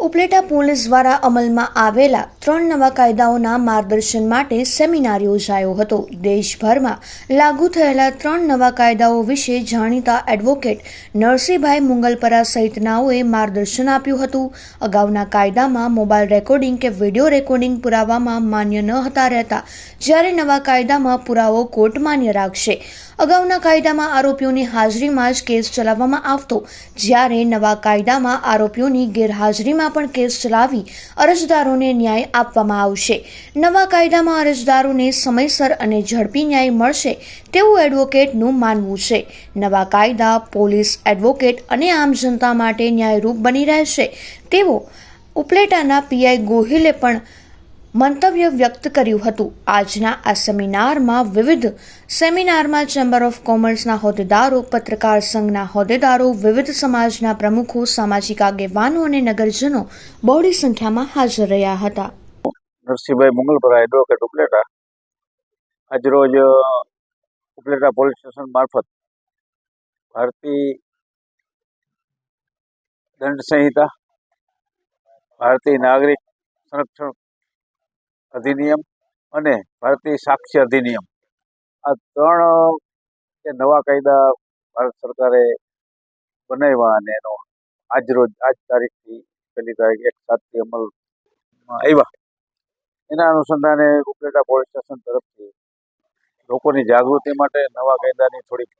Upleta police દ્વારા અમલમાં આવેલા 3 નવા કાયદાઓના માર્ગદર્શન માટે સેમિનાર યોજાયો હતો। દેશભરમાં લાગુ થયેલા 3 નવા કાયદાઓ વિશે જાણીતા એડવોકેટ નરસિંહભાઈ મુંગલપરા સહિતનાઓએ માર્ગદર્શન આપ્યું હતું। અગાઉના કાયદામાં મોબાઈલ રેકોર્ડિંગ કે વિડીયો રેકોર્ડિંગ પુરાવામાં માન્ય ન હતા રહેતા, જ્યારે નવા કાયદામાં પુરાવો કોર્ટ માન્ય રાખશે। અગાઉના કાયદામાં આરોપીઓની હાજરીમાં જ કેસ ચલાવવામાં આવતો, જ્યારે નવા કાયદામાં આરોપીઓની ગેરહાજરીમાં પણ કેસ ચલાવી અરજદારોને ન્યાય આપવામાં આવશે। નવા કાયદામાં અરજદારોને સમયસર અને ઝડપી ન્યાય મળશે તેવું એડવોકેટનું માનવું છે। નવા કાયદા પોલીસ, એડવોકેટ અને આમ જનતા માટે ન્યાયરૂપ બની રહેશે તેવો ઉપલેટાના પીઆઈ ગોહિલે પણ મંતવ્ય વ્યક્ત કર્યું હતું। આજના આ સેમિનારમાં ચેમ્બર ઓફ કોમર્સના હોદ્દેદારો, પત્રકાર સંઘના હોદ્દેદારો, વિવિધ સમાજના પ્રમુખો, સામાજિક આગેવાનો અને નગરજનો બહોળી સંખ્યામાં હાજર રહ્યા હતા। નરસિંહભાઈ મુંગલપરા, એડવોકેટ, ઉપલેટા। આજરોજ ઉપલેટા પોલીસ સ્ટેશન મારફત ભારતીય દંડ સંહિતા, ભારતીય નાગરિક સંરક્ષણ અધિનિયમ અને ભારતીય સાક્ષ્ય અધિનિયમ, આ 3 નવા કાયદા ભારત સરકારે બનાવ્યા અને એનો આજ તારીખથી 1 તારીખ 1/7 અમલમાં આવ્યા। એના અનુસંધાને ઉપલેટા પોલીસ સ્ટેશન તરફથી લોકોની જાગૃતિ માટે નવા કાયદાની થોડીક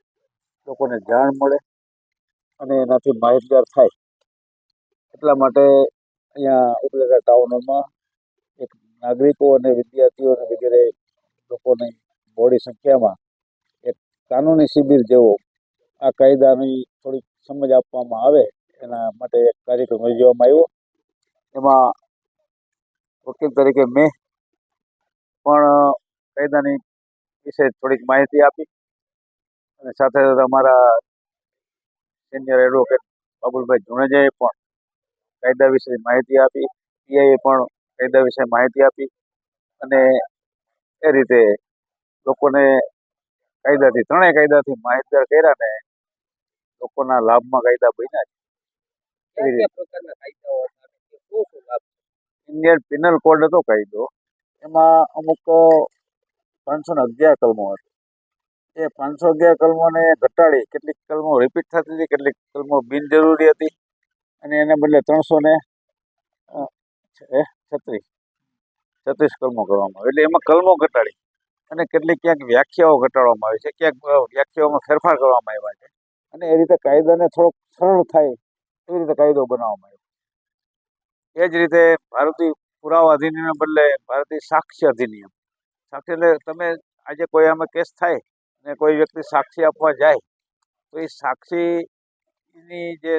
લોકોને જાણ મળે અને એનાથી માહિતગાર થાય, એટલા માટે અહીંયા ઉપલેટા ટાઉનમાં એક નાગરિકો અને વિદ્યાર્થીઓ અને વગેરે લોકોની બહોળી સંખ્યામાં એક કાનૂની શિબિર જેવો આ કાયદાની થોડીક સમજ આપવામાં આવે એના માટે એક કાર્યક્રમ યોજવામાં આવ્યો। એમાં વકીલ તરીકે મેં પણ કાયદાની વિશે થોડીક માહિતી આપી અને સાથે સાથે અમારા સિનિયર એડવોકેટ બાબુલભાઈ જુણેજાએ પણ કાયદા વિશે માહિતી આપી, પીઆઈએ પણ કાયદા વિશે માહિતી આપી અને એ રીતે લોકોને ત્રણેય કાયદાથી માહિતગાર કર્યા ને લોકોના લાભમાં કાયદા બન્યા છે। ઇન્ડિયન પિનલ કોડ હતો કાયદો, એમાં અમુક 511 કલમો હતી। એ 511 કલમોને ઘટાડી કેટલીક કલમો રિપીટ થતી હતી, કેટલીક કલમો બિનજરૂરી હતી અને એને બદલે 336 કલમો કરવામાં આવી। એટલે એમાં કલમો ઘટાડી અને કેટલીક ક્યાંક વ્યાખ્યાઓ ઘટાડવામાં આવી છે, ક્યાંક વ્યાખ્યાઓમાં ફેરફાર કરવામાં આવ્યા છે અને એ રીતે કાયદાને થોડોક સરળ થાય એવી રીતે કાયદો બનાવવામાં આવ્યો। એ જ રીતે ભારતીય પુરાવા અધિનિયમના બદલે ભારતીય સાક્ષ્ય અધિનિયમ, સાક્ષી એટલે તમે આજે કોઈ આમાં કેસ થાય અને કોઈ વ્યક્તિ સાક્ષી આપવા જાય તો એ સાક્ષીની જે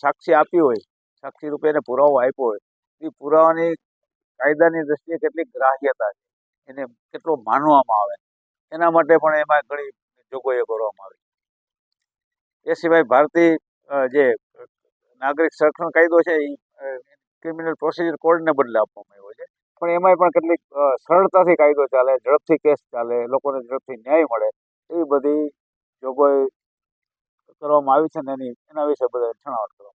સાક્ષી આપી હોય, સાક્ષી રૂપે એને પુરાવો આપ્યો હોય, એ પુરાવાની કાયદાની દ્રષ્ટિએ કેટલી ગ્રાહ્યતા છે, એને કેટલો માનવામાં આવે, એના માટે પણ એમાં ઘણી જોગવાઈઓ કરવામાં આવી। એ સિવાય ભારતીય જે નાગરિક સંરક્ષણ કાયદો છે એ ક્રિમિનલ પ્રોસિજર કોડને બદલે આપવામાં આવ્યો છે, પણ એમાંય પણ કેટલીક સરળતાથી કાયદો ચાલે, ઝડપથી કેસ ચાલે, લોકોને ઝડપથી ન્યાય મળે એવી બધી જોગવાઈ કરવામાં આવી છે ને એના વિશે બધા છણાવટ કરવામાં